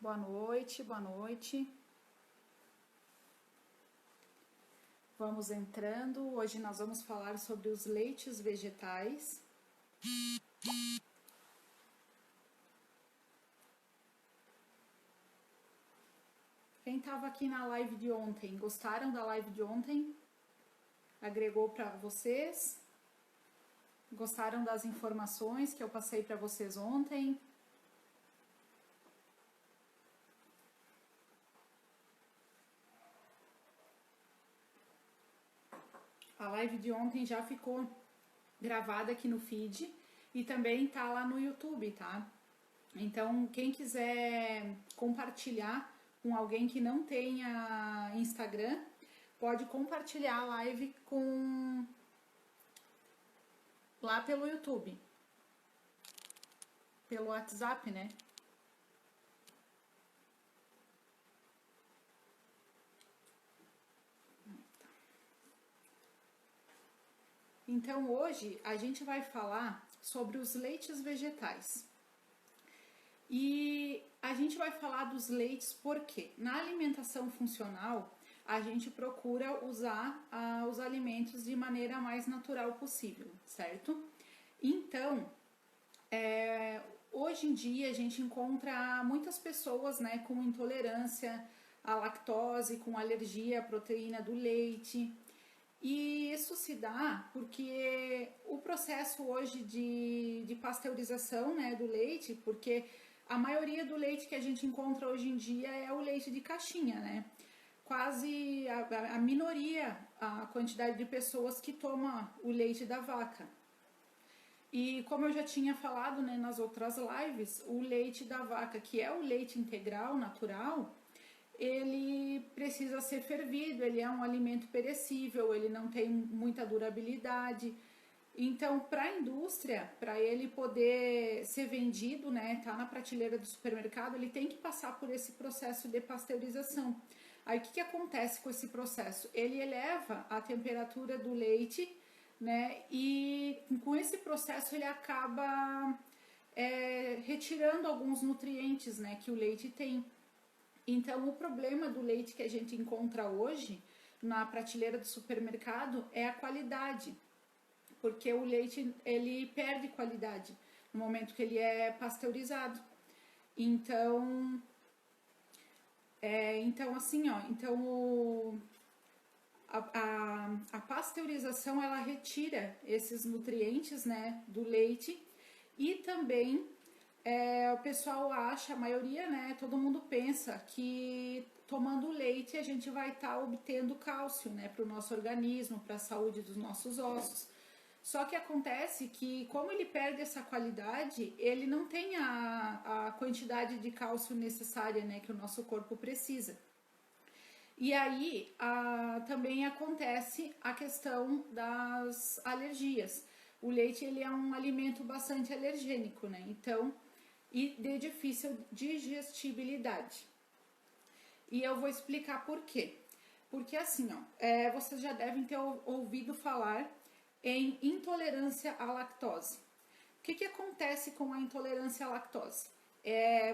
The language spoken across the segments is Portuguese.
Boa noite, boa noite. Vamos entrando. Hoje nós vamos falar sobre os leites vegetais. Quem estava aqui na live de ontem, gostaram da live de ontem? Agregou para vocês? Gostaram das informações que eu passei para vocês ontem? A live de ontem já ficou gravada aqui no feed e também tá lá no YouTube, tá? Então, quem quiser compartilhar com alguém que não tenha Instagram, pode compartilhar a live lá pelo YouTube, pelo WhatsApp, né? Então, hoje a gente vai falar sobre os leites vegetais. E a gente vai falar dos leites porque na alimentação funcional a gente procura usar os alimentos de maneira mais natural possível, certo? Então, hoje em dia a gente encontra muitas pessoas, né, com intolerância à lactose, com alergia à proteína do leite. E isso se dá porque o processo hoje de pasteurização, né, do leite, porque a maioria do leite que a gente encontra hoje em dia é o leite de caixinha, né? Quase a minoria, a quantidade de pessoas que toma o leite da vaca. E como eu já tinha falado, né, nas outras lives, o leite da vaca, que é o leite integral, natural, ele precisa ser fervido, ele é um alimento perecível, ele não tem muita durabilidade. Então, para a indústria, para ele poder ser vendido, né, tá na prateleira do supermercado, ele tem que passar por esse processo de pasteurização. Aí o que acontece com esse processo? Ele eleva a temperatura do leite, né, e com esse processo ele acaba retirando alguns nutrientes, né, que o leite tem. Então, o problema do leite que a gente encontra hoje na prateleira do supermercado é a qualidade, porque o leite ele perde qualidade no momento que ele é pasteurizado. Então, a pasteurização ela retira esses nutrientes, né, do leite e também o pessoal acha, a maioria, né, todo mundo pensa que tomando leite a gente vai estar obtendo cálcio, né, para o nosso organismo, para a saúde dos nossos ossos. Só que acontece que, como ele perde essa qualidade, ele não tem a quantidade de cálcio necessária, né, que o nosso corpo precisa. E aí também acontece a questão das alergias. O leite ele é um alimento bastante alergênico, né? Então, e de difícil digestibilidade. E eu vou explicar por quê. Porque assim, ó, vocês já devem ter ouvido falar em intolerância à lactose. O que acontece com a intolerância à lactose?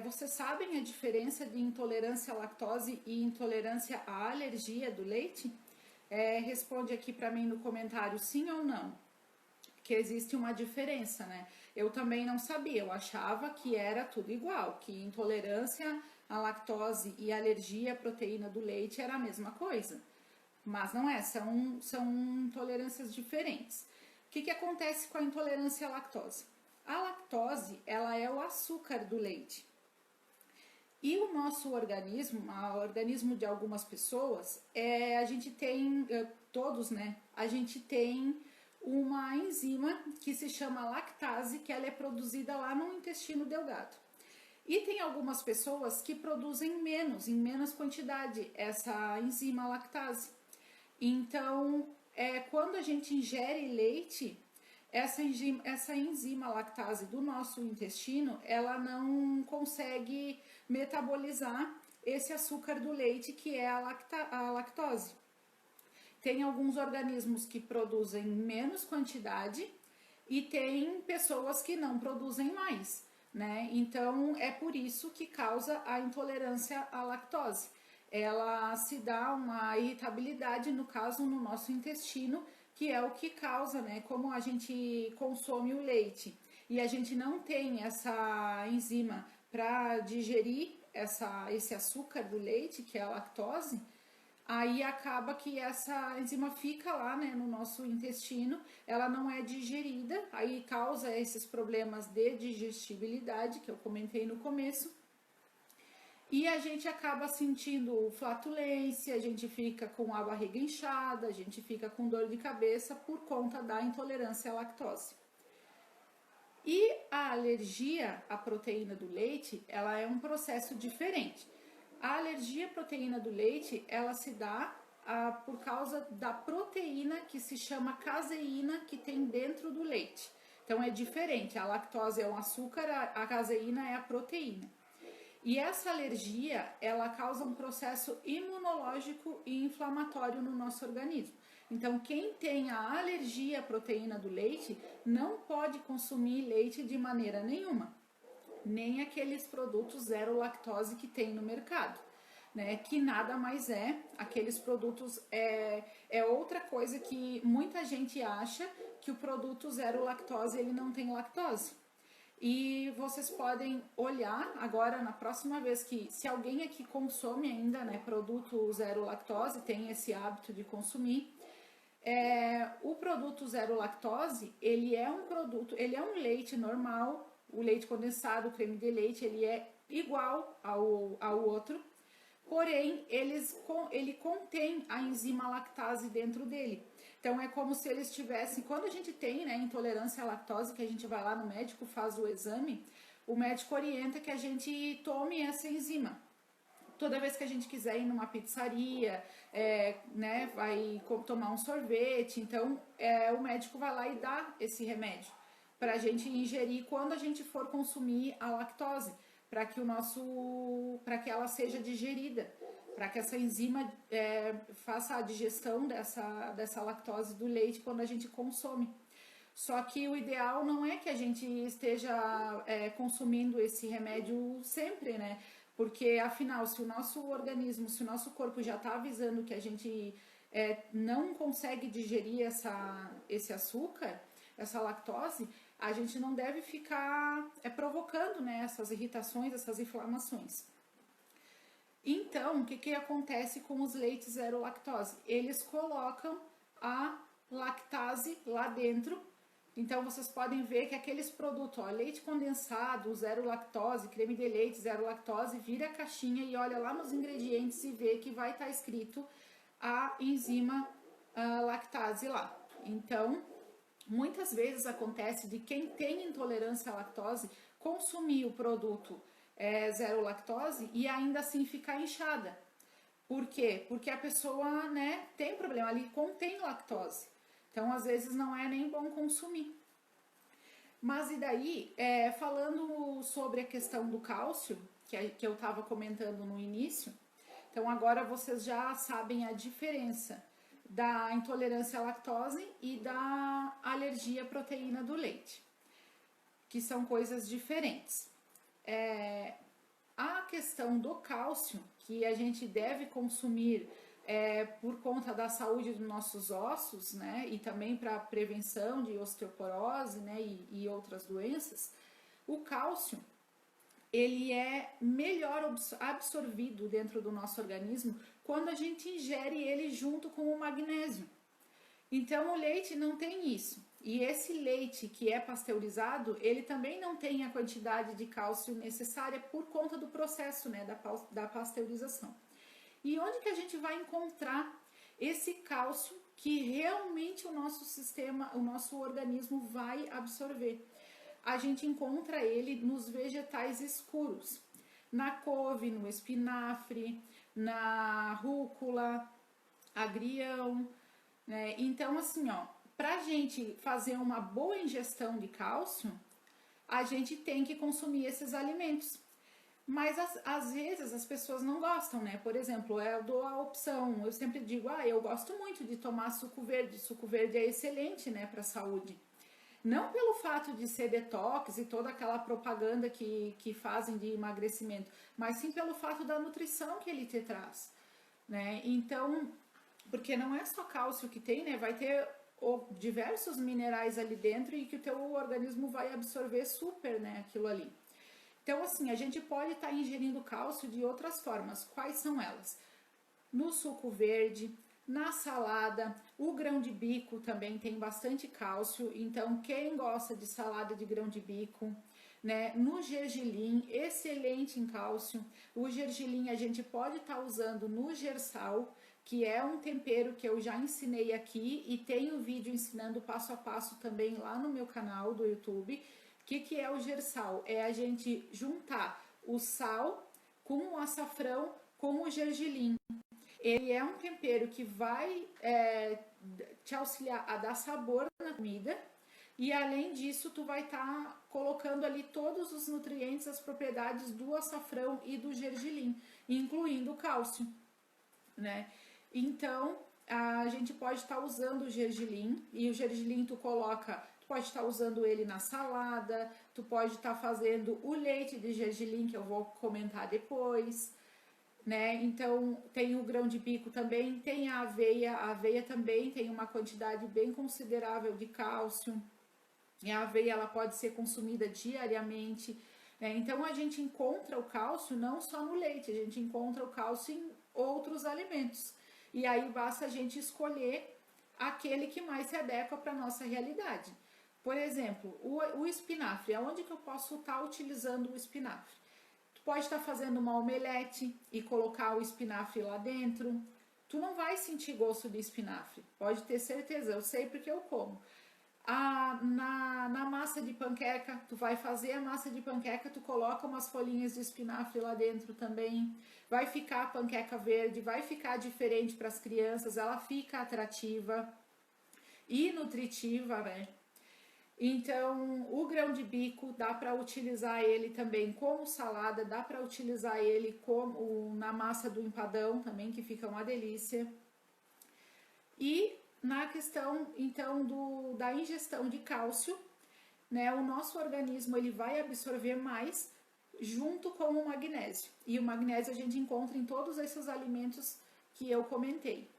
Vocês sabem a diferença de intolerância à lactose e intolerância à alergia do leite? Responde aqui para mim no comentário sim ou não. Que existe uma diferença, né? Eu também não sabia, eu achava que era tudo igual, que intolerância à lactose e alergia à proteína do leite era a mesma coisa. Mas não é, são intolerâncias diferentes. O que acontece com a intolerância à lactose? A lactose, ela é o açúcar do leite. E o nosso organismo, o organismo de algumas pessoas, a gente tem, todos, né? A gente tem uma enzima que se chama lactase, que ela é produzida lá no intestino delgado. E tem algumas pessoas que produzem em menos quantidade, essa enzima lactase. Então, quando a gente ingere leite, essa enzima lactase do nosso intestino, ela não consegue metabolizar esse açúcar do leite, que é a lactose. Tem alguns organismos que produzem menos quantidade e tem pessoas que não produzem mais. né? Então é por isso que causa a intolerância à lactose. Ela se dá uma irritabilidade, no caso, no nosso intestino, que é o que causa, né? Como a gente consome o leite e a gente não tem essa enzima para digerir esse açúcar do leite, que é a lactose, aí acaba que essa enzima fica lá, né, no nosso intestino, ela não é digerida, aí causa esses problemas de digestibilidade que eu comentei no começo. E a gente acaba sentindo flatulência, a gente fica com a barriga inchada, a gente fica com dor de cabeça por conta da intolerância à lactose. E a alergia à proteína do leite, ela é um processo diferente. A alergia à proteína do leite, ela se dá por causa da proteína que se chama caseína que tem dentro do leite. Então é diferente, a lactose é um açúcar, a caseína é a proteína. E essa alergia, ela causa um processo imunológico e inflamatório no nosso organismo. Então, quem tem a alergia à proteína do leite não pode consumir leite de maneira nenhuma, nem aqueles produtos zero lactose que tem no mercado, né? Que nada mais é, aqueles produtos é outra coisa que muita gente acha que o produto zero lactose ele não tem lactose. E vocês podem olhar agora na próxima vez que, se alguém aqui consome ainda, né, produto zero lactose, tem esse hábito de consumir, o produto zero lactose, ele é um produto, ele é um leite normal, o leite condensado, o creme de leite, ele é igual ao outro, porém ele contém a enzima lactase dentro dele. Então é como se eles tivessem, quando a gente tem, né, intolerância à lactose, que a gente vai lá no médico, faz o exame, o médico orienta que a gente tome essa enzima. Toda vez que a gente quiser ir numa pizzaria, né, vai tomar um sorvete, então o médico vai lá e dá esse remédio para a gente ingerir quando a gente for consumir a lactose, para que ela seja digerida, para que essa enzima faça a digestão dessa lactose do leite quando a gente consome. Só que o ideal não é que a gente esteja consumindo esse remédio sempre, né? Porque afinal, se o nosso organismo, se o nosso corpo já está avisando que a gente não consegue digerir esse açúcar, essa lactose, a gente não deve ficar provocando, né, essas irritações, essas inflamações. Então, o que acontece com os leites zero lactose? Eles colocam a lactase lá dentro. Então, vocês podem ver que aqueles produtos, ó, leite condensado, zero lactose, creme de leite, zero lactose, vira a caixinha e olha lá nos ingredientes e vê que vai estar escrito a enzima lactase lá. Então, muitas vezes acontece de quem tem intolerância à lactose consumir o produto zero lactose e ainda assim ficar inchada. Por quê? Porque a pessoa, né, tem problema, ali contém lactose. Então, às vezes, não é nem bom consumir. Mas e daí, falando sobre a questão do cálcio, que eu estava comentando no início, então agora vocês já sabem a diferença da intolerância à lactose e da alergia à proteína do leite, que são coisas diferentes. A questão do cálcio, que a gente deve consumir por conta da saúde dos nossos ossos, né, e também para prevenção de osteoporose, né, e outras doenças, o cálcio ele é melhor absorvido dentro do nosso organismo quando a gente ingere ele junto com o magnésio. Então o leite não tem isso. E esse leite que é pasteurizado, ele também não tem a quantidade de cálcio necessária por conta do processo, né, da pasteurização. E onde que a gente vai encontrar esse cálcio que realmente o nosso sistema, o nosso organismo vai absorver? A gente encontra ele nos vegetais escuros, na couve, no espinafre, na rúcula, agrião, né? Então, assim, ó, pra gente fazer uma boa ingestão de cálcio, a gente tem que consumir esses alimentos. Mas às vezes as pessoas não gostam, né? Por exemplo, eu dou a opção, eu sempre digo, eu gosto muito de tomar suco verde é excelente, né, para a saúde. Não pelo fato de ser detox e toda aquela propaganda que fazem de emagrecimento, mas sim pelo fato da nutrição que ele te traz, né? Então, porque não é só cálcio que tem, né? Vai ter diversos minerais ali dentro e que o teu organismo vai absorver super, né? Aquilo ali. Então, assim, a gente pode estar ingerindo cálcio de outras formas. Quais são elas? No suco verde, na salada, o grão de bico também tem bastante cálcio, então quem gosta de salada de grão de bico, né? No gergelim, excelente em cálcio. O gergelim a gente pode estar usando no gersal, que é um tempero que eu já ensinei aqui e tenho vídeo ensinando passo a passo também lá no meu canal do YouTube. O que é o gersal? É a gente juntar o sal com o açafrão com o gergelim. Ele é um tempero que vai te auxiliar a dar sabor na comida e além disso tu vai estar colocando ali todos os nutrientes, as propriedades do açafrão e do gergelim, incluindo o cálcio, né? Então a gente pode estar usando o gergelim e o gergelim tu pode estar usando ele na salada, tu pode estar fazendo o leite de gergelim que eu vou comentar depois. Né? Então tem o grão de bico também, tem a aveia também tem uma quantidade bem considerável de cálcio, e a aveia ela pode ser consumida diariamente, né? Então a gente encontra o cálcio não só no leite, a gente encontra o cálcio em outros alimentos, e aí basta a gente escolher aquele que mais se adequa para a nossa realidade. Por exemplo, o espinafre, aonde que eu posso estar utilizando o espinafre? Pode estar fazendo uma omelete e colocar o espinafre lá dentro. Tu não vai sentir gosto de espinafre, pode ter certeza, eu sei porque eu como. Na massa de panqueca, tu vai fazer a massa de panqueca, tu coloca umas folhinhas de espinafre lá dentro também. Vai ficar a panqueca verde, vai ficar diferente para as crianças, ela fica atrativa e nutritiva, né? Então, o grão de bico dá para utilizar ele também como salada, dá para utilizar ele como na massa do empadão também, que fica uma delícia. E na questão, então, da ingestão de cálcio, né, o nosso organismo ele vai absorver mais junto com o magnésio. E o magnésio a gente encontra em todos esses alimentos que eu comentei.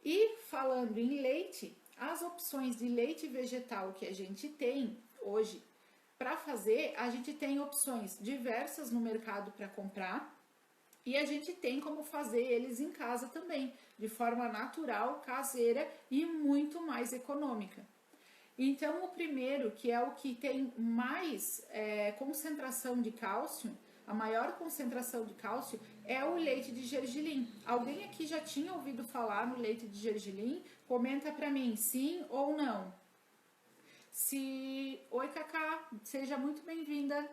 E falando em leite, as opções de leite vegetal que a gente tem hoje para fazer, a gente tem opções diversas no mercado para comprar e a gente tem como fazer eles em casa também, de forma natural, caseira e muito mais econômica. Então, o primeiro, que é o que tem mais concentração de cálcio, a maior concentração de cálcio, é o leite de gergelim. Alguém aqui já tinha ouvido falar no leite de gergelim? Comenta pra mim, sim ou não. Oi, Cacá, seja muito bem-vinda.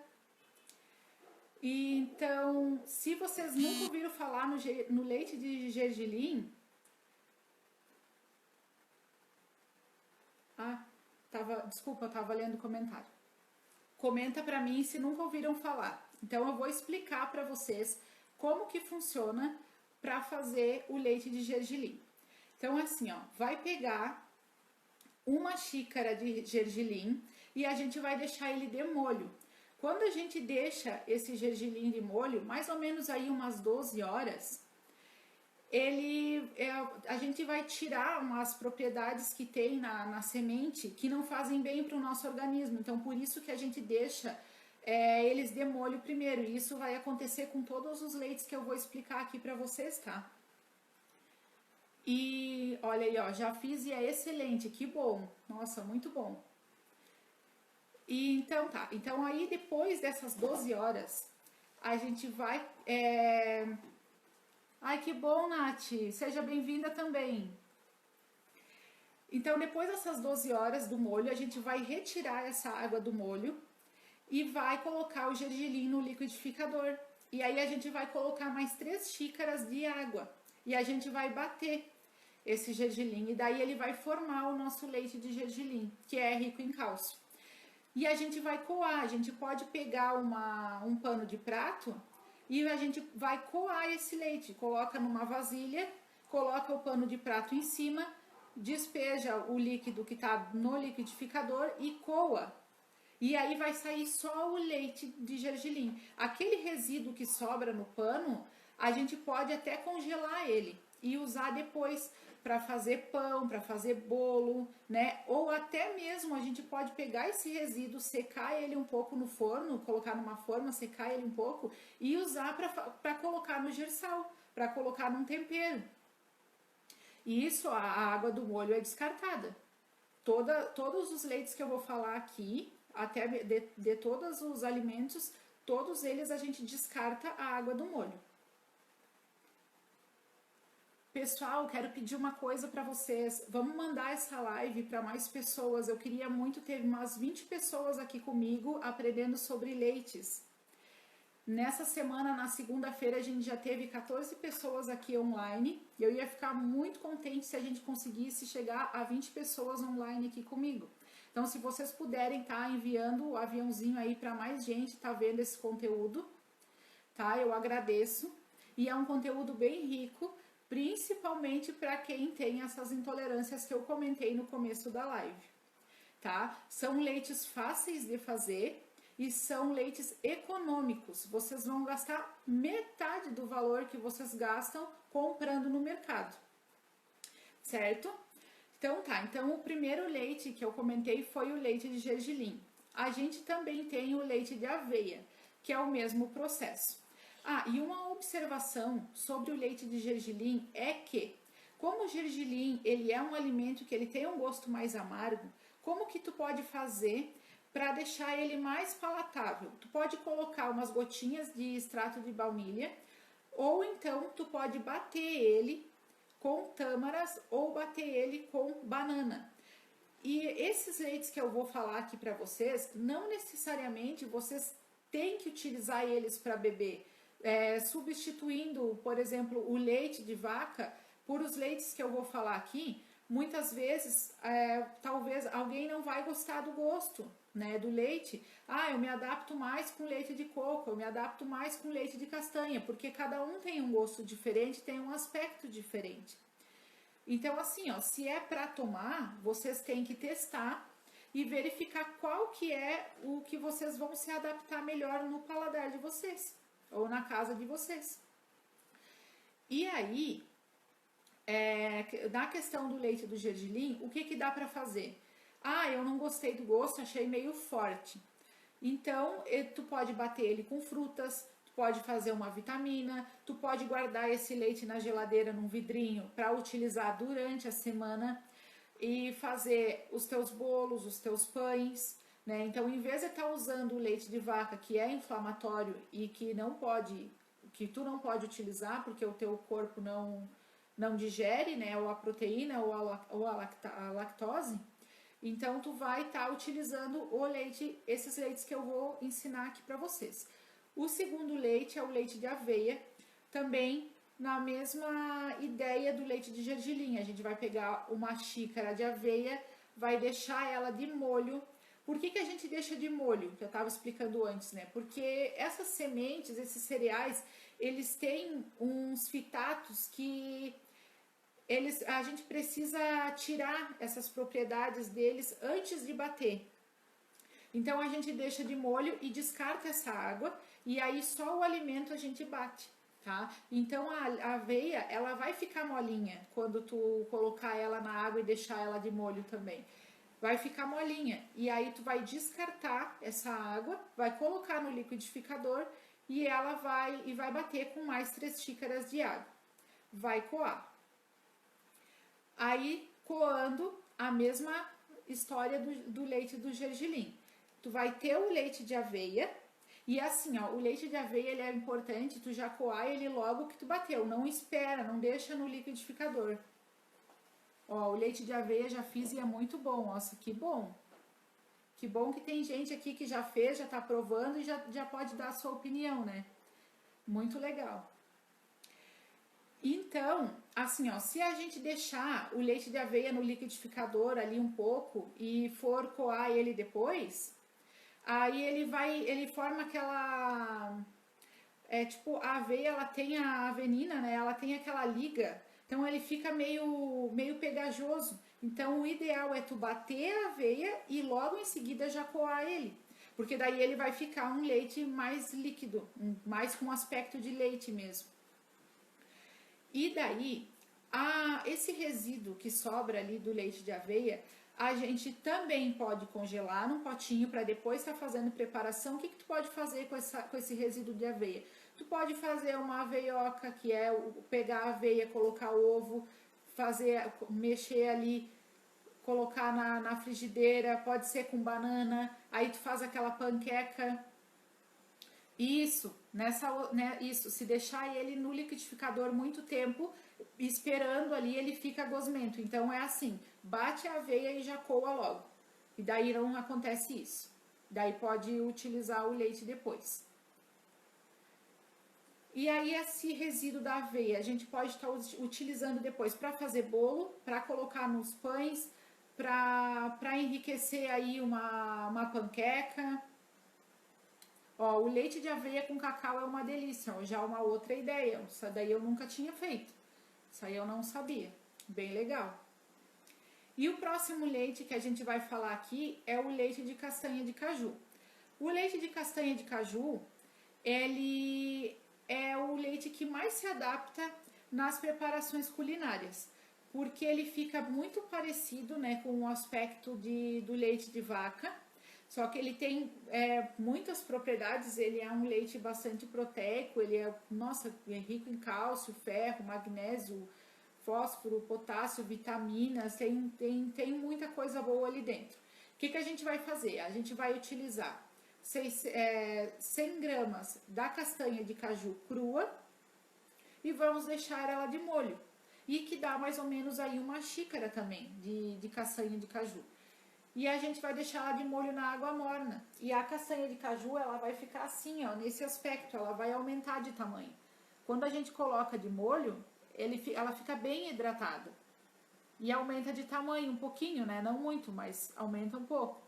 Então, se vocês nunca ouviram falar no leite de gergelim... Desculpa, eu estava lendo o comentário. Comenta pra mim se nunca ouviram falar. Então eu vou explicar para vocês como que funciona para fazer o leite de gergelim. Então assim, ó, vai pegar uma xícara de gergelim e a gente vai deixar ele de molho. Quando a gente deixa esse gergelim de molho, mais ou menos aí umas 12 horas, a gente vai tirar umas propriedades que tem na semente que não fazem bem para o nosso organismo. Então, por isso que a gente deixa eles de molho primeiro. E isso vai acontecer com todos os leites que eu vou explicar aqui para vocês, tá? E olha aí, ó, já fiz e é excelente, que bom. Nossa, muito bom. E então tá, então aí depois dessas 12 horas, a gente vai... Ai, que bom, Nath! Seja bem-vinda também. Então, depois dessas 12 horas do molho, a gente vai retirar essa água do molho e vai colocar o gergelim no liquidificador. E aí a gente vai colocar mais 3 xícaras de água e a gente vai bater esse gergelim e daí ele vai formar o nosso leite de gergelim, que é rico em cálcio. E a gente vai coar, a gente pode pegar um pano de prato e a gente vai coar esse leite, coloca numa vasilha, coloca o pano de prato em cima despeja o líquido que está no liquidificador e coa. E aí vai sair só o leite de gergelim. Aquele resíduo que sobra no pano, a gente pode até congelar ele e usar depois para fazer pão, para fazer bolo, né? Ou até mesmo a gente pode pegar esse resíduo, secar ele um pouco no forno, colocar numa forma, secar ele um pouco e usar para colocar no gerçal, para colocar num tempero. E isso, a água do molho é descartada. Todos os leites que eu vou falar aqui, até de todos os alimentos, todos eles a gente descarta a água do molho. Pessoal, quero pedir uma coisa para vocês. Vamos mandar essa live para mais pessoas. Eu queria muito ter umas 20 pessoas aqui comigo aprendendo sobre leites. Nessa semana, na segunda-feira, a gente já teve 14 pessoas aqui online. E eu ia ficar muito contente se a gente conseguisse chegar a 20 pessoas online aqui comigo. Então, se vocês puderem estar enviando o aviãozinho aí para mais gente tá vendo esse conteúdo, tá? Eu agradeço. E é um conteúdo bem rico, principalmente para quem tem essas intolerâncias que eu comentei no começo da live, tá? São leites fáceis de fazer e são leites econômicos. Vocês vão gastar metade do valor que vocês gastam comprando no mercado, certo? Então tá, então o primeiro leite que eu comentei foi o leite de gergelim. A gente também tem o leite de aveia, que é o mesmo processo. Ah, e uma observação sobre o leite de gergelim é que, como o gergelim ele é um alimento que ele tem um gosto mais amargo, como que tu pode fazer para deixar ele mais palatável? Tu pode colocar umas gotinhas de extrato de baunilha, ou então tu pode bater ele com tâmaras ou bater ele com banana. E esses leites que eu vou falar aqui para vocês, não necessariamente vocês têm que utilizar eles para beber. Substituindo, por exemplo, o leite de vaca por os leites que eu vou falar aqui, muitas vezes, talvez alguém não vai gostar do gosto, né, do leite. Ah, eu me adapto mais com leite de coco, eu me adapto mais com leite de castanha, porque cada um tem um gosto diferente, tem um aspecto diferente. Então, assim, ó, se é para tomar, vocês têm que testar e verificar qual que é o que vocês vão se adaptar melhor no paladar de vocês ou na casa de vocês. E aí, na questão do leite do gergelim, o que que dá para fazer? Ah, eu não gostei do gosto, achei meio forte. Então, tu pode bater ele com frutas, tu pode fazer uma vitamina, tu pode guardar esse leite na geladeira num vidrinho para utilizar durante a semana e fazer os teus bolos, os teus pães, né? Então, em vez de estar usando o leite de vaca, que é inflamatório e que tu não pode utilizar porque o teu corpo não digere, né, ou a proteína ou a lactose, então tu vai estar utilizando o leite, esses leites que eu vou ensinar aqui para vocês. O segundo leite é o leite de aveia, também na mesma ideia do leite de gergelim. A gente vai pegar uma xícara de aveia, vai deixar ela de molho. Por que a gente deixa de molho? Que eu estava explicando antes, né? Porque essas sementes, esses cereais, eles têm uns fitatos que a gente precisa tirar essas propriedades deles antes de bater. Então a gente deixa de molho e descarta essa água e aí só o alimento a gente bate, tá? Então a aveia, ela vai ficar molinha quando tu colocar ela na água e deixar ela de molho também. Vai ficar molinha e aí tu vai descartar essa água, vai colocar no liquidificador e ela vai bater com mais 3 xícaras de água. Vai coar. Aí, coando, a mesma história do leite do gergelim. Tu vai ter o leite de aveia e assim, ó, o leite de aveia ele é importante, tu já coar ele logo que tu bateu, não espera, não deixa no liquidificador. Ó, o leite de aveia já fiz e é muito bom, nossa, que bom. Que bom que tem gente aqui que já fez, já tá provando e já pode dar a sua opinião, né? Muito legal. Então, assim, ó, se a gente deixar o leite de aveia no liquidificador ali um pouco e for coar ele depois, aí ele forma aquela, tipo, a aveia, ela tem a avenina, né? Ela tem aquela liga Então ele fica meio pegajoso. Então o ideal é tu bater a aveia e logo em seguida já coar ele. Porque daí ele vai ficar um leite mais líquido, mais com aspecto de leite mesmo. E daí, esse resíduo que sobra ali do leite de aveia, a gente também pode congelar num potinho para depois estar fazendo preparação. O que tu pode fazer com esse resíduo de aveia? Tu pode fazer uma aveioca, que é pegar a aveia, colocar o ovo, mexer ali, colocar na frigideira, pode ser com banana, aí tu faz aquela panqueca. Isso, isso, se deixar ele no liquidificador muito tempo, esperando ali, ele fica gosmento. Então é assim, bate a aveia e já coa logo. E daí não acontece isso. Daí pode utilizar o leite depois. E aí esse resíduo da aveia a gente pode estar utilizando depois para fazer bolo, para colocar nos pães, para enriquecer aí uma panqueca. Ó, o leite de aveia com cacau é uma delícia, ó, já uma outra ideia. Isso daí eu nunca tinha feito. Isso aí eu não sabia. Bem legal. E o próximo leite que a gente vai falar aqui é o leite de castanha de caju. O leite de castanha de caju, ele é o leite que mais se adapta nas preparações culinárias, porque ele fica muito parecido, né, com o aspecto do leite de vaca, só que ele tem muitas propriedades. Ele é um leite bastante proteico, ele é, nossa, é rico em cálcio, ferro, magnésio, fósforo, potássio, vitaminas, tem muita coisa boa ali dentro. O que a gente vai fazer? A gente vai utilizar 100 gramas da castanha de caju crua e vamos deixar ela de molho. E que dá mais ou menos aí uma xícara também de castanha de caju. E a gente vai deixar ela de molho na água morna. E a castanha de caju, ela vai ficar assim, ó, nesse aspecto, ela vai aumentar de tamanho. Quando a gente coloca de molho, ela fica bem hidratada. E aumenta de tamanho um pouquinho, né? Não muito, mas aumenta um pouco.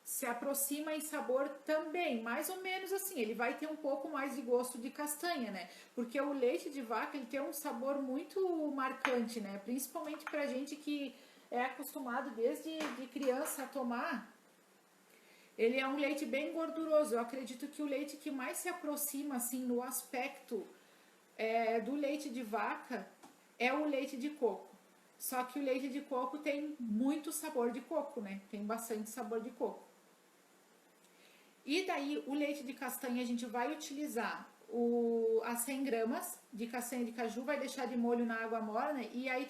Se aproxima em sabor também, mais ou menos assim, ele vai ter um pouco mais de gosto de castanha, né? Porque o leite de vaca, ele tem um sabor muito marcante, né? Principalmente pra gente que é acostumado desde de criança a tomar. Ele é um leite bem gorduroso. Eu acredito que o leite que mais se aproxima, assim, no aspecto do leite de vaca é o leite de coco. Só que o leite de coco tem muito sabor de coco, né? Tem bastante sabor de coco. E daí, o leite de castanha, a gente vai utilizar as 100 gramas de castanha de caju, vai deixar de molho na água morna, e aí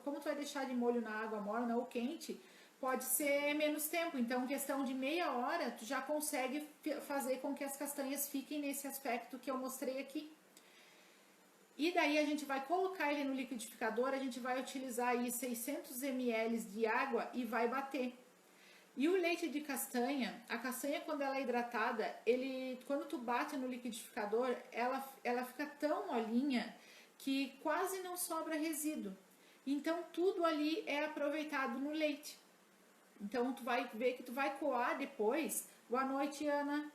como tu vai deixar de molho na água morna ou quente, pode ser menos tempo. Então, questão de meia hora, tu já consegue fazer com que as castanhas fiquem nesse aspecto que eu mostrei aqui. E daí a gente vai colocar ele no liquidificador, a gente vai utilizar aí 600 ml de água e vai bater. E o leite de castanha, a castanha quando ela é hidratada, quando tu bate no liquidificador, ela fica tão molinha que quase não sobra resíduo. Então tudo ali é aproveitado no leite. Então tu vai ver que tu vai coar depois. Boa noite, Ana.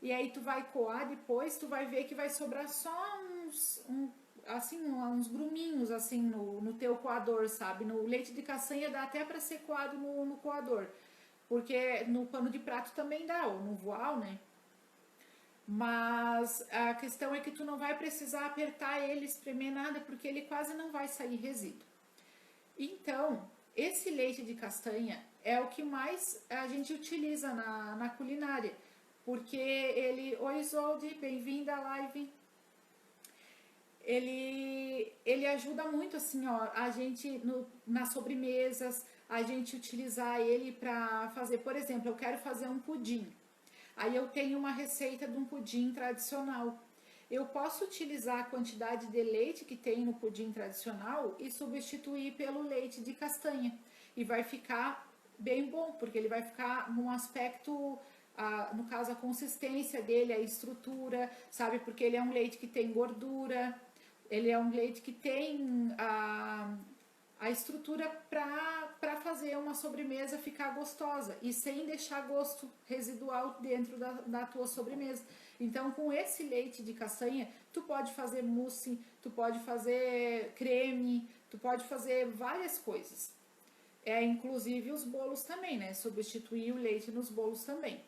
E aí tu vai coar depois, tu vai ver que vai sobrar só uns gruminhos assim no teu coador, sabe? No leite de castanha dá até para ser coado no coador, porque no pano de prato também dá, ou no voal, né? Mas a questão é que tu não vai precisar apertar ele, espremer nada, porque ele quase não vai sair resíduo. Então, esse leite de castanha é o que mais a gente utiliza na culinária, porque ele... Oi, Isolde, bem-vinda à live. Ele ajuda muito, assim, ó, a gente nas sobremesas, a gente utilizar ele para fazer, por exemplo, eu quero fazer um pudim. Aí eu tenho uma receita de um pudim tradicional. Eu posso utilizar a quantidade de leite que tem no pudim tradicional e substituir pelo leite de castanha. E vai ficar bem bom, porque ele vai ficar num aspecto, no caso a consistência dele, a estrutura, sabe? Porque ele é um leite que tem gordura, ele é um leite que tem a estrutura para fazer uma sobremesa ficar gostosa e sem deixar gosto residual dentro da tua sobremesa. Então, com esse leite de castanha, tu pode fazer mousse, tu pode fazer creme, tu pode fazer várias coisas. Inclusive os bolos também, né? Substituir o leite nos bolos também.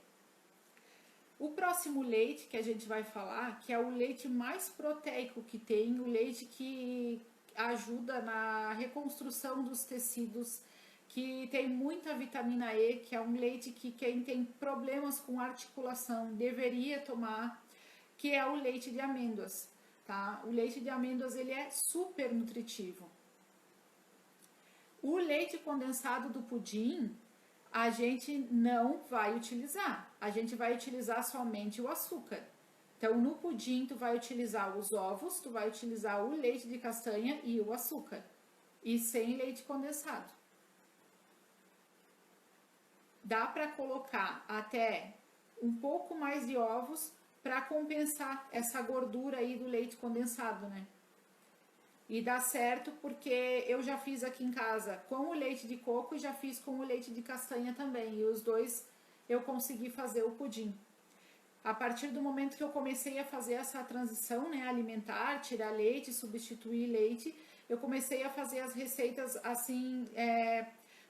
O próximo leite que a gente vai falar, que é o leite mais proteico que tem, o leite que ajuda na reconstrução dos tecidos, que tem muita vitamina E, que é um leite que quem tem problemas com articulação deveria tomar, que é o leite de amêndoas, tá? O leite de amêndoas, ele é super nutritivo. O leite condensado do pudim, a gente não vai utilizar. A gente vai utilizar somente o açúcar. Então, no pudim, tu vai utilizar os ovos, tu vai utilizar o leite de castanha e o açúcar. E sem leite condensado. Dá para colocar até um pouco mais de ovos para compensar essa gordura aí do leite condensado, né? E dá certo porque eu já fiz aqui em casa com o leite de coco e já fiz com o leite de castanha também. E os dois eu consegui fazer o pudim. A partir do momento que eu comecei a fazer essa transição, né, alimentar, tirar leite, substituir leite, eu comecei a fazer as receitas assim,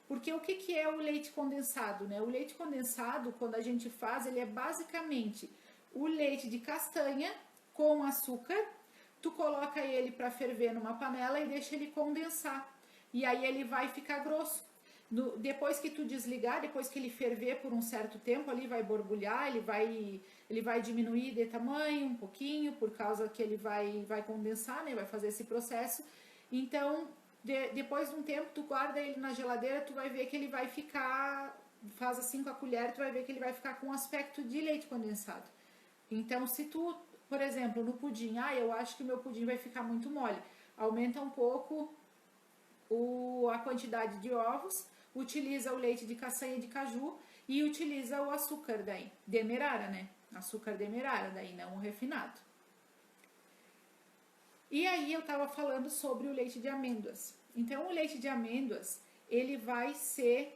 porque o que é o leite condensado, né? O leite condensado, quando a gente faz, ele é basicamente o leite de castanha com açúcar. Tu coloca ele para ferver numa panela e deixa ele condensar. E aí ele vai ficar grosso. Depois que tu desligar, depois que ele ferver por um certo tempo, ali vai borbulhar, ele vai diminuir de tamanho um pouquinho, por causa que ele vai condensar, né? Vai fazer esse processo. Então, depois de um tempo, tu guarda ele na geladeira, tu vai ver que ele vai ficar, faz assim com a colher, tu vai ver que ele vai ficar com um aspecto de leite condensado. Então, se tu, por exemplo, no pudim, eu acho que meu pudim vai ficar muito mole, aumenta um pouco a quantidade de ovos, utiliza o leite de castanha de caju e utiliza o açúcar daí, demerara, né? Açúcar demerara daí, não o refinado. E aí eu tava falando sobre o leite de amêndoas. Então o leite de amêndoas, ele vai ser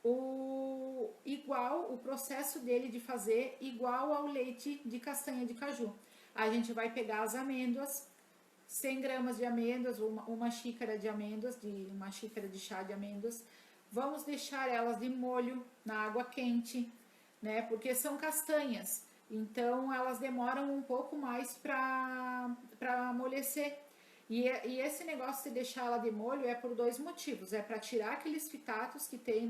o processo dele de fazer igual ao leite de castanha de caju. A gente vai pegar as amêndoas, 100 gramas de amêndoas, uma xícara de amêndoas, uma xícara de chá de amêndoas. Vamos deixar elas de molho na água quente, né? Porque são castanhas, então elas demoram um pouco mais para amolecer. E esse negócio de deixar ela de molho é por dois motivos. É para tirar aqueles fitatos que tem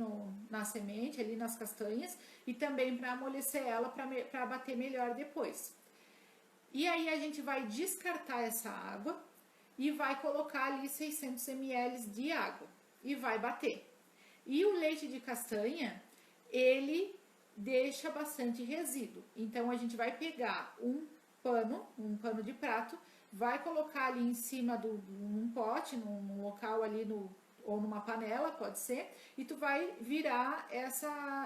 na semente, ali nas castanhas, e também para amolecer ela, para bater melhor depois. E aí a gente vai descartar essa água e vai colocar ali 600 ml de água e vai bater. E o leite de castanha, ele deixa bastante resíduo. Então a gente vai pegar um pano de prato, vai colocar ali em cima num pote, num local ali ou numa panela, pode ser, e tu vai virar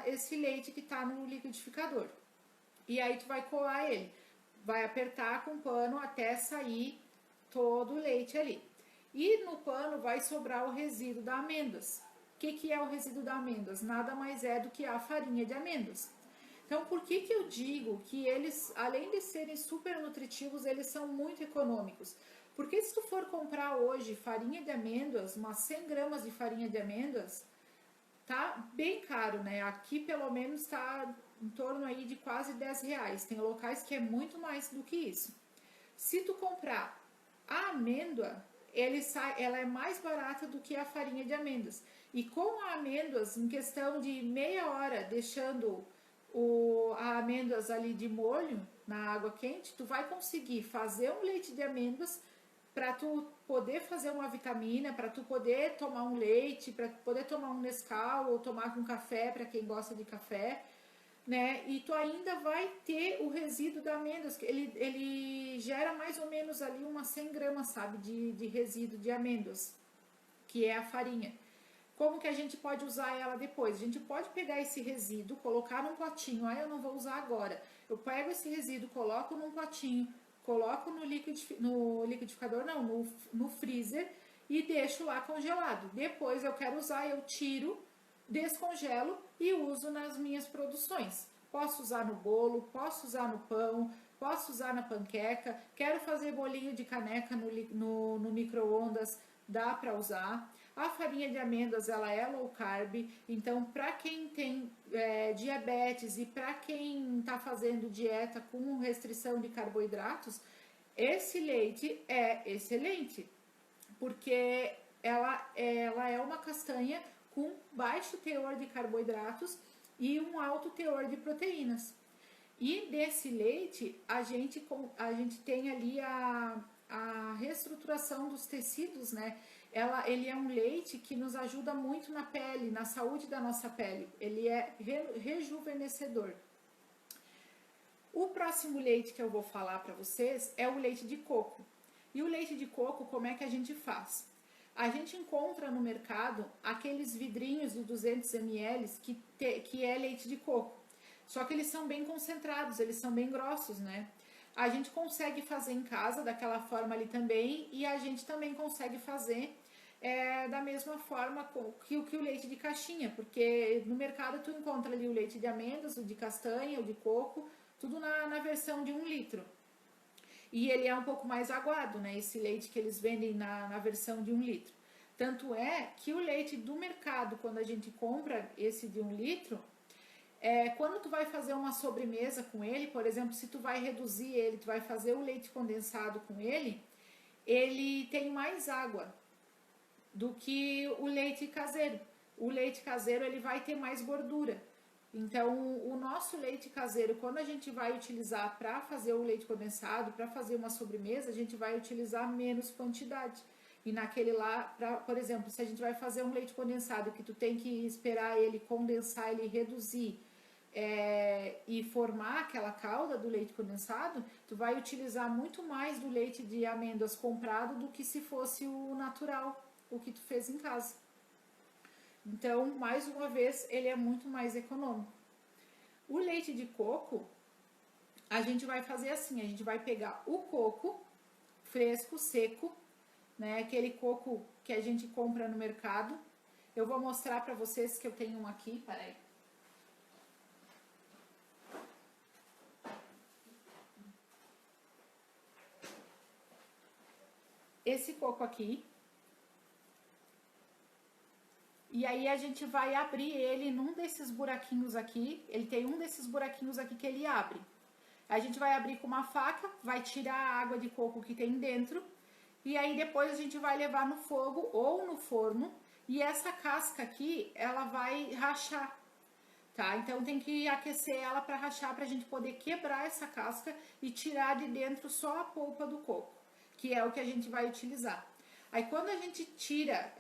esse leite que tá no liquidificador. E aí tu vai coar ele. Vai apertar com o pano até sair todo o leite ali. E no pano vai sobrar o resíduo da amêndoas. O que é o resíduo da amêndoas? Nada mais é do que a farinha de amêndoas. Então, por que eu digo que eles, além de serem super nutritivos, eles são muito econômicos? Porque se tu for comprar hoje farinha de amêndoas, umas 100 gramas de farinha de amêndoas, tá bem caro, né? Aqui pelo menos tá em torno aí de quase 10 reais. Tem locais que é muito mais do que isso. Se tu comprar a amêndoa, ela é mais barata do que a farinha de amêndoas. E com a amêndoas, em questão de meia hora, deixando a amêndoas ali de molho na água quente, tu vai conseguir fazer um leite de amêndoas para tu poder fazer uma vitamina, para tu poder tomar um leite, para poder tomar um Nescau ou tomar com café, para quem gosta de café, né? E tu ainda vai ter o resíduo da amêndoas, que ele gera mais ou menos ali umas 100 gramas, sabe, de resíduo de amêndoas, que é a farinha. Como que a gente pode usar ela depois? A gente pode pegar esse resíduo, colocar num potinho. Eu não vou usar agora. Eu pego esse resíduo, coloco num potinho, coloco no liquidificador, não, no freezer, e deixo lá congelado. Depois eu quero usar, eu tiro, descongelo e uso nas minhas produções. Posso usar no bolo, posso usar no pão, posso usar na panqueca. Quero fazer bolinho de caneca no micro-ondas, dá para usar. A farinha de amêndoas, ela é low carb, então para quem tem diabetes e para quem está fazendo dieta com restrição de carboidratos, esse leite é excelente, porque ela é uma castanha com baixo teor de carboidratos e um alto teor de proteínas. E desse leite, a gente tem ali a reestruturação dos tecidos, né? Ele é um leite que nos ajuda muito na pele, na saúde da nossa pele. Ele é rejuvenescedor. O próximo leite que eu vou falar para vocês é o leite de coco. E o leite de coco, como é que a gente faz? A gente encontra no mercado aqueles vidrinhos de 200 ml que é leite de coco. Só que eles são bem concentrados, eles são bem grossos, né? A gente consegue fazer em casa daquela forma ali também, e a gente também consegue fazer da mesma forma que o leite de caixinha, porque no mercado tu encontra ali o leite de amêndoas, o de castanha, o de coco, tudo na versão de 1 litro. E ele é um pouco mais aguado, né? Esse leite que eles vendem na versão de 1 litro. Tanto é que o leite do mercado, quando a gente compra esse de 1 litro, quando tu vai fazer uma sobremesa com ele, por exemplo, se tu vai reduzir ele, tu vai fazer o leite condensado com ele tem mais água do que o leite caseiro. O leite caseiro ele vai ter mais gordura. Então, o nosso leite caseiro, quando a gente vai utilizar para fazer o leite condensado, para fazer uma sobremesa, a gente vai utilizar menos quantidade. E naquele lá, por exemplo, se a gente vai fazer um leite condensado que tu tem que esperar ele condensar, ele reduzir e formar aquela calda do leite condensado, tu vai utilizar muito mais do leite de amêndoas comprado do que se fosse o natural, o que tu fez em casa. Então, mais uma vez, ele é muito mais econômico. O leite de coco, a gente vai fazer assim, a gente vai pegar o coco fresco, seco, né, aquele coco que a gente compra no mercado. Eu vou mostrar para vocês que eu tenho um aqui, peraí. Esse coco aqui. E aí a gente vai abrir ele num desses buraquinhos aqui. Ele tem um desses buraquinhos aqui que ele abre. A gente vai abrir com uma faca, vai tirar a água de coco que tem dentro. E aí depois a gente vai levar no fogo ou no forno. E essa casca aqui, ela vai rachar, tá? Então tem que aquecer ela para rachar, pra gente poder quebrar essa casca e tirar de dentro só a polpa do coco, que é o que a gente vai utilizar. Aí quando a gente tira,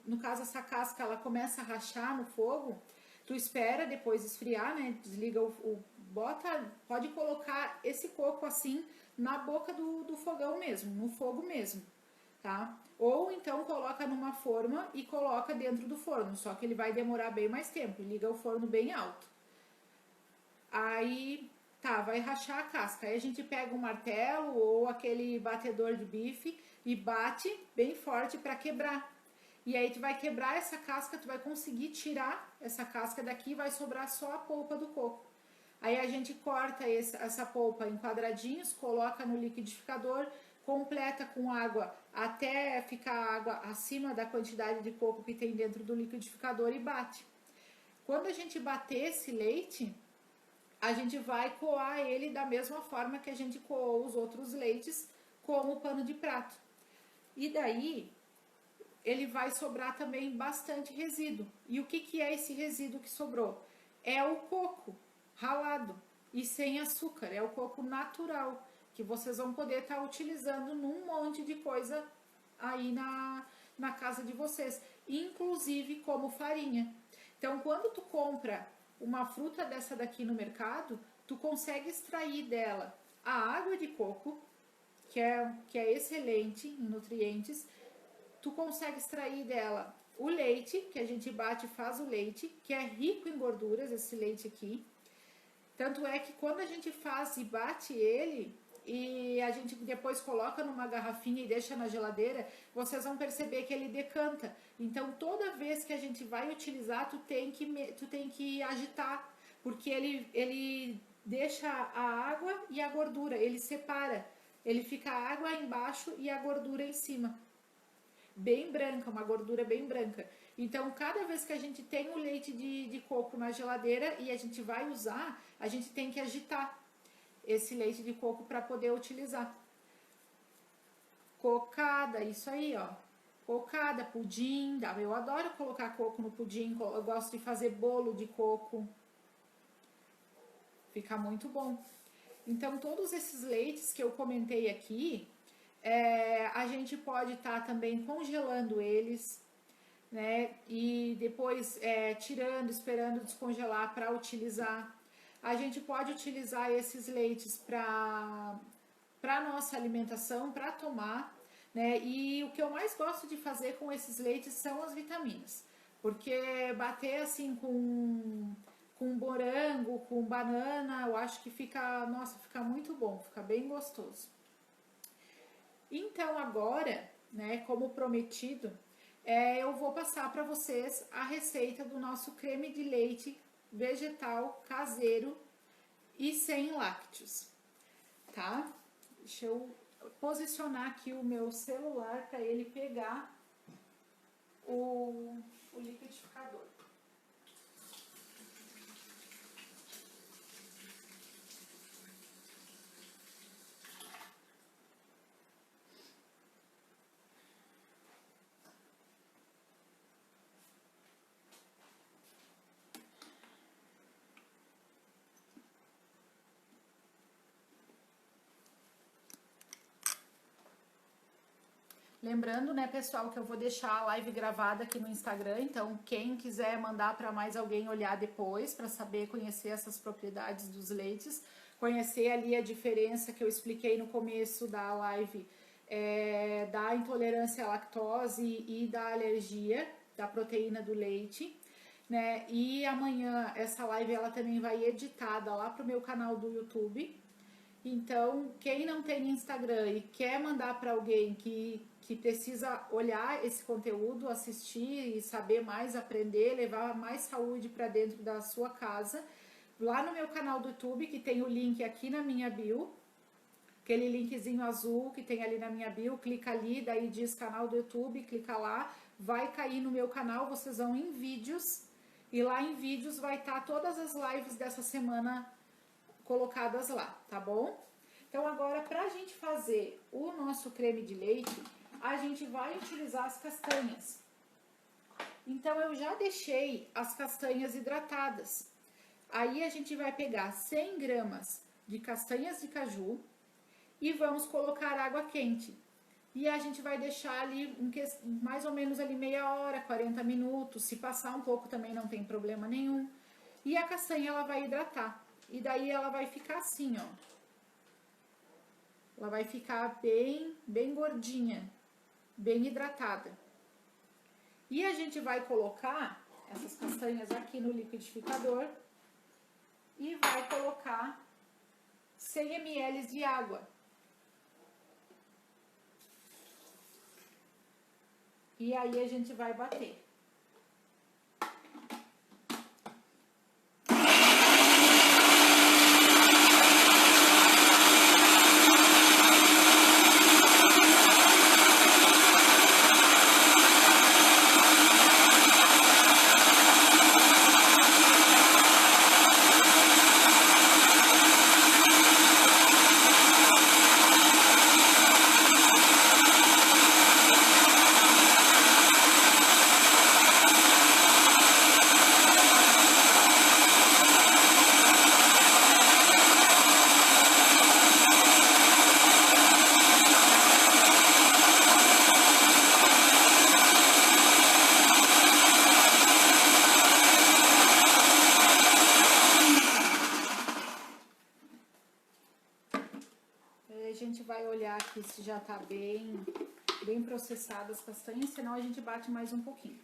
no caso essa casca, ela começa a rachar no fogo, tu espera depois esfriar, né? Desliga pode colocar esse coco assim na boca do fogão mesmo, no fogo mesmo, tá? Ou então coloca numa forma e coloca dentro do forno, só que ele vai demorar bem mais tempo, liga o forno bem alto. Aí, tá, vai rachar a casca, aí a gente pega um martelo ou aquele batedor de bife e bate bem forte para quebrar. E aí tu vai quebrar essa casca, tu vai conseguir tirar essa casca daqui e vai sobrar só a polpa do coco. Aí a gente corta essa polpa em quadradinhos, coloca no liquidificador, completa com água até ficar água acima da quantidade de coco que tem dentro do liquidificador e bate. Quando a gente bater esse leite, a gente vai coar ele da mesma forma que a gente coou os outros leites com o pano de prato. E daí ele vai sobrar também bastante resíduo. E o que é esse resíduo que sobrou? É o coco ralado e sem açúcar, é o coco natural, que vocês vão poder estar utilizando num monte de coisa aí na casa de vocês, inclusive como farinha. Então, quando tu compra uma fruta dessa daqui no mercado, tu consegue extrair dela a água de coco, que é excelente em nutrientes, tu consegue extrair dela o leite, que a gente bate e faz o leite, que é rico em gorduras, esse leite aqui. Tanto é que quando a gente faz e bate ele, e a gente depois coloca numa garrafinha e deixa na geladeira, vocês vão perceber que ele decanta. Então, toda vez que a gente vai utilizar, tu tem que agitar, porque ele deixa a água e a gordura, ele separa. Ele fica a água embaixo e a gordura em cima. Bem branca, uma gordura bem branca. Então, cada vez que a gente tem o leite de coco na geladeira e a gente vai usar, a gente tem que agitar esse leite de coco para poder utilizar. Cocada, isso aí, ó. Cocada, pudim, eu adoro colocar coco no pudim, eu gosto de fazer bolo de coco. Fica muito bom. Então, todos esses leites que eu comentei aqui, a gente pode estar também congelando eles, né? E depois tirando, esperando descongelar para utilizar. A gente pode utilizar esses leites para nossa alimentação, para tomar, né? E o que eu mais gosto de fazer com esses leites são as vitaminas, porque bater assim com morango, com banana, eu acho que fica, nossa, fica muito bom, fica bem gostoso. Então agora, né, como prometido, eu vou passar para vocês a receita do nosso creme de leite vegetal caseiro e sem lácteos, tá? Deixa eu posicionar aqui o meu celular para ele pegar o liquidificador. Lembrando, né, pessoal, que eu vou deixar a live gravada aqui no Instagram, então quem quiser mandar para mais alguém olhar depois, para saber conhecer essas propriedades dos leites, conhecer ali a diferença que eu expliquei no começo da live, da intolerância à lactose e da alergia da proteína do leite, né? E amanhã essa live ela também vai editada lá pro meu canal do YouTube. Então, quem não tem Instagram e quer mandar para alguém que precisa olhar esse conteúdo, assistir e saber mais, aprender, levar mais saúde para dentro da sua casa, lá no meu canal do YouTube, que tem o link aqui na minha bio, aquele linkzinho azul que tem ali na minha bio, clica ali, daí diz canal do YouTube, clica lá, vai cair no meu canal, vocês vão em vídeos, e lá em vídeos vai estar todas as lives dessa semana colocadas lá, tá bom? Então agora, pra gente fazer o nosso creme de leite, a gente vai utilizar as castanhas. Então eu já deixei as castanhas hidratadas. Aí a gente vai pegar 100 gramas de castanhas de caju e vamos colocar água quente. E a gente vai deixar ali mais ou menos ali meia hora, 40 minutos. Se passar um pouco também não tem problema nenhum. E a castanha ela vai hidratar. E daí ela vai ficar assim, ó. Ela vai ficar bem gordinha, bem hidratada. E a gente vai colocar essas castanhas aqui no liquidificador e vai colocar 100 ml de água. E aí a gente vai bater. A gente vai olhar aqui se já tá bem processadas as castanhas, senão a gente bate mais um pouquinho.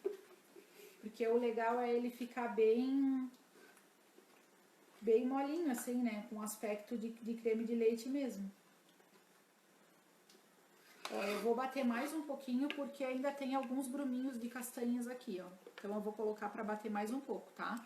Porque o legal é ele ficar bem molinho assim, né? Com aspecto de creme de leite mesmo. Ó, eu vou bater mais um pouquinho porque ainda tem alguns gruminhos de castanhas aqui, ó. Então eu vou colocar para bater mais um pouco, tá?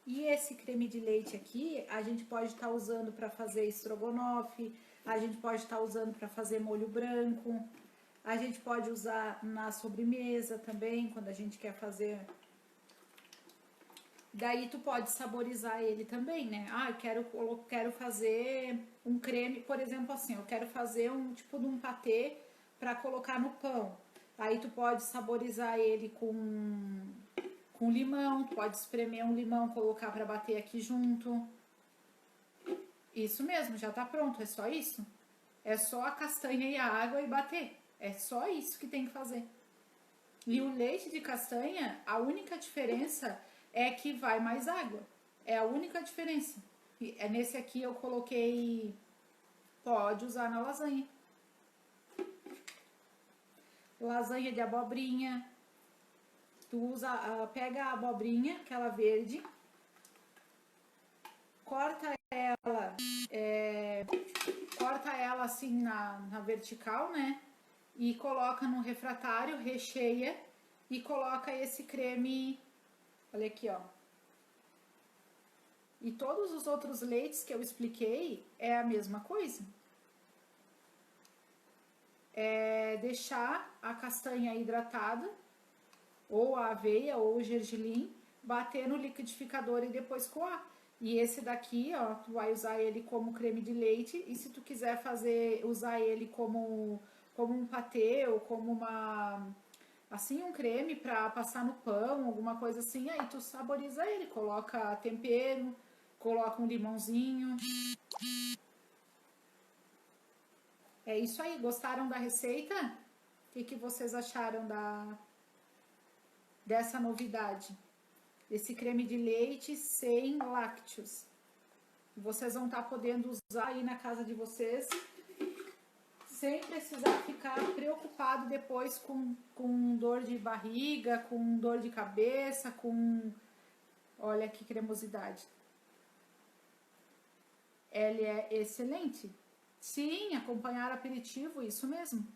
E esse creme de leite aqui, a gente pode estar usando para fazer estrogonofe, a gente pode estar usando para fazer molho branco, a gente pode usar na sobremesa também, quando a gente quer fazer. Daí tu pode saborizar ele também, né? Ah, eu quero fazer um creme, por exemplo, assim, eu quero fazer um tipo de um patê para colocar no pão. Aí tu pode saborizar ele com limão, tu pode espremer um limão, colocar para bater aqui junto. Isso mesmo, já tá pronto, é só isso. É só a castanha e a água e bater. É só isso que tem que fazer. E o leite de castanha, a única diferença é que vai mais água. É a única diferença. É nesse aqui eu coloquei, pode usar na lasanha. Lasanha de abobrinha. Tu usa, pega a abobrinha, aquela verde, corta ela assim na vertical, né? E coloca no refratário, recheia e coloca esse creme, olha aqui, ó. E todos os outros leites que eu expliquei é a mesma coisa. É deixar a castanha hidratada, ou a aveia, ou o gergelim, bater no liquidificador e depois coar. E esse daqui, ó, tu vai usar ele como creme de leite, e se tu quiser usar ele como um patê, ou como assim, um creme pra passar no pão, alguma coisa assim, aí tu saboriza ele, coloca tempero, coloca um limãozinho. É isso aí, gostaram da receita? O que vocês acharam dessa novidade? Esse creme de leite sem lácteos. Vocês vão estar podendo usar aí na casa de vocês, sem precisar ficar preocupado depois com dor de barriga, com dor de cabeça, com... Olha que cremosidade. Ele é excelente. Sim, acompanhar aperitivo, isso mesmo.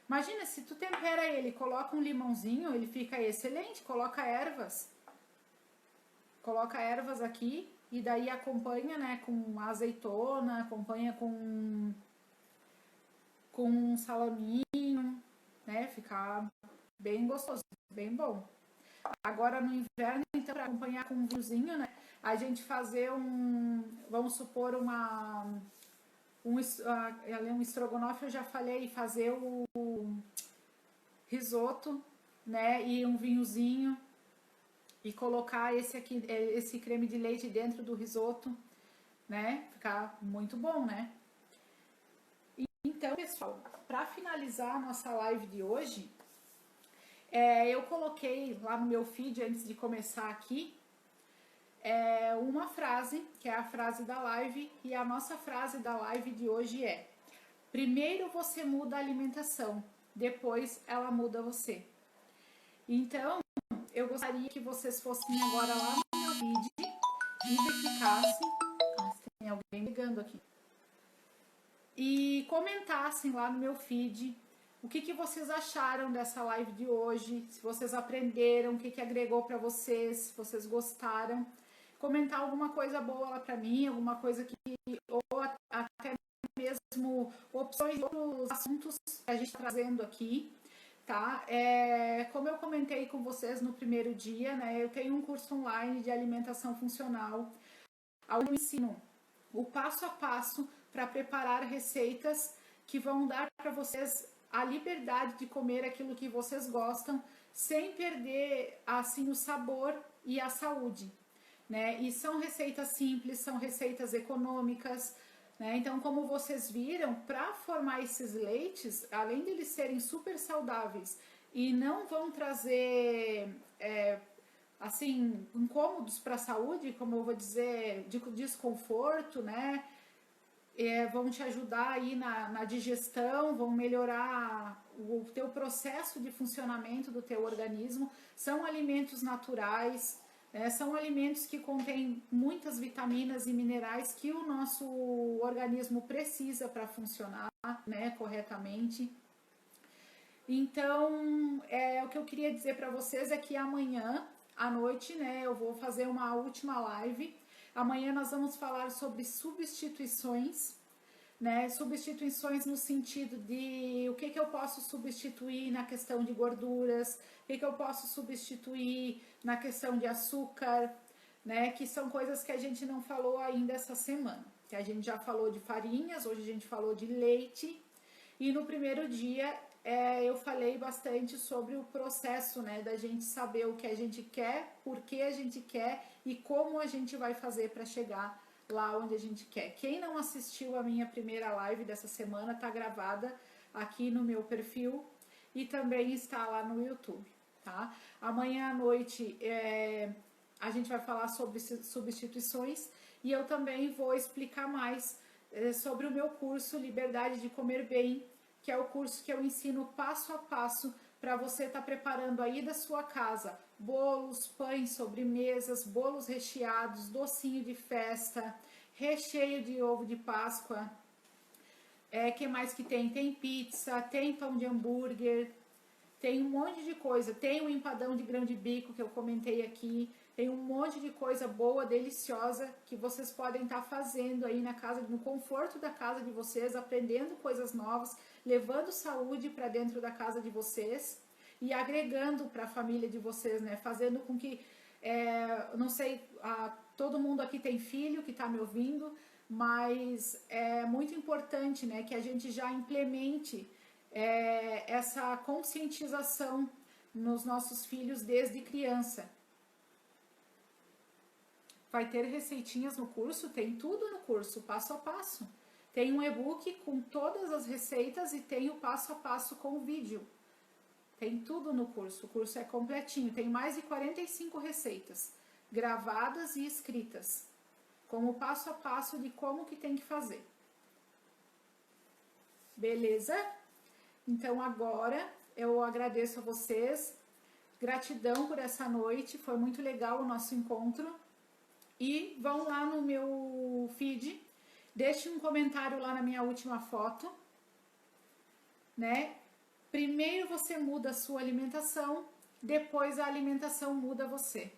Imagina, se tu tempera ele, coloca um limãozinho, ele fica excelente. Coloca ervas. Coloca ervas aqui e daí acompanha, né, com azeitona, acompanha com um salaminho, né, fica bem gostoso, bem bom. Agora no inverno, então, para acompanhar com um vinhozinho, né, a gente fazer vamos supor um estrogonofe, eu já falei, fazer o risoto, né, e um vinhozinho, e colocar esse creme de leite dentro do risoto, né? Ficar muito bom, né? Então, pessoal, para finalizar a nossa live de hoje, eu coloquei lá no meu feed, antes de começar aqui, uma frase, que é a frase da live, e a nossa frase da live de hoje é: primeiro você muda a alimentação, depois ela muda você. Então, eu gostaria que vocês fossem agora lá no meu vídeo e verificassem. Tem alguém ligando aqui. e comentassem lá no meu feed o que vocês acharam dessa live de hoje, se vocês aprenderam, o que agregou para vocês, se vocês gostaram. Comentar alguma coisa boa lá para mim, alguma coisa que, ou até mesmo opções de outros assuntos que a gente está trazendo aqui, tá? Como eu comentei com vocês no primeiro dia, né? Eu tenho um curso online de alimentação funcional, onde eu ensino o passo a passo para preparar receitas que vão dar para vocês a liberdade de comer aquilo que vocês gostam, sem perder assim o sabor e a saúde, né? E são receitas simples, são receitas econômicas, né? Então, como vocês viram, para formar esses leites, além de eles serem super saudáveis e não vão trazer assim incômodos para a saúde, como eu vou dizer, de desconforto, né? Vão te ajudar aí na digestão, vão melhorar o teu processo de funcionamento do teu organismo. São alimentos naturais, são alimentos que contêm muitas vitaminas e minerais que o nosso organismo precisa para funcionar, né, corretamente. Então, o que eu queria dizer para vocês é que amanhã à noite, né, eu vou fazer uma última live. Amanhã nós vamos falar sobre substituições, né? Substituições no sentido de o que eu posso substituir na questão de gorduras, o que eu posso substituir na questão de açúcar, né? Que são coisas que a gente não falou ainda essa semana. Que a gente já falou de farinhas, hoje a gente falou de leite. E no primeiro dia eu falei bastante sobre o processo, né, da gente saber o que a gente quer, por que a gente quer e como a gente vai fazer para chegar lá onde a gente quer. Quem não assistiu a minha primeira live dessa semana, tá gravada aqui no meu perfil e também está lá no YouTube, tá? Amanhã à noite a gente vai falar sobre substituições e eu também vou explicar mais sobre o meu curso Liberdade de Comer Bem, que é o curso que eu ensino passo a passo para você estar preparando aí da sua casa bolos, pães, sobremesas, bolos recheados, docinho de festa, recheio de ovo de Páscoa. Que mais que tem? Tem pizza, tem pão de hambúrguer, tem um monte de coisa. Tem o empadão de grão de bico que eu comentei aqui. Tem um monte de coisa boa, deliciosa, que vocês podem estar fazendo aí na casa, no conforto da casa de vocês, aprendendo coisas novas, levando saúde para dentro da casa de vocês e agregando para a família de vocês, né? Fazendo com que, não sei, todo mundo aqui tem filho que está me ouvindo, mas é muito importante, né, que a gente já implemente essa conscientização nos nossos filhos desde criança. Vai ter receitinhas no curso, tem tudo no curso, passo a passo. Tem um e-book com todas as receitas e tem o passo a passo com o vídeo. Tem tudo no curso, o curso é completinho, tem mais de 45 receitas, gravadas e escritas, com o passo a passo de como que tem que fazer. Beleza? Então agora eu agradeço a vocês, gratidão por essa noite, foi muito legal o nosso encontro. E vão lá no meu feed, deixe um comentário lá na minha última foto, né? Primeiro você muda a sua alimentação, depois a alimentação muda você.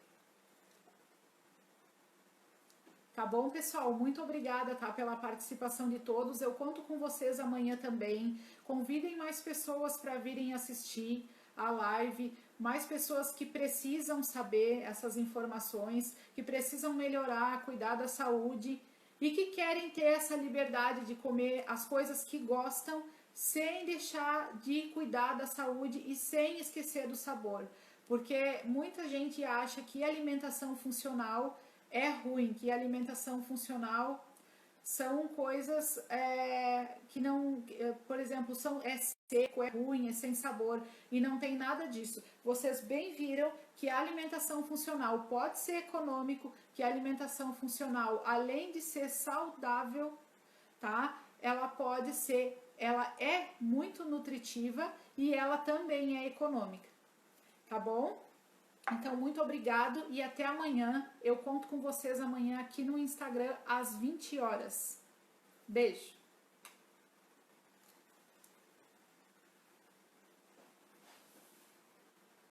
Tá bom, pessoal? Muito obrigada, tá, pela participação de todos. Eu conto com vocês amanhã também. Convidem mais pessoas para virem assistir a live, mais pessoas que precisam saber essas informações, que precisam melhorar, cuidar da saúde e que querem ter essa liberdade de comer as coisas que gostam, sem deixar de cuidar da saúde e sem esquecer do sabor. Porque muita gente acha que alimentação funcional é ruim, que alimentação funcional são coisas que não, por exemplo, é seco, é ruim, é sem sabor e não tem nada disso. Vocês bem viram que a alimentação funcional pode ser econômico, que a alimentação funcional, além de ser saudável, tá? Ela é muito nutritiva e ela também é econômica, tá bom? Então, muito obrigado e até amanhã. Eu conto com vocês amanhã aqui no Instagram às 20 horas. Beijo!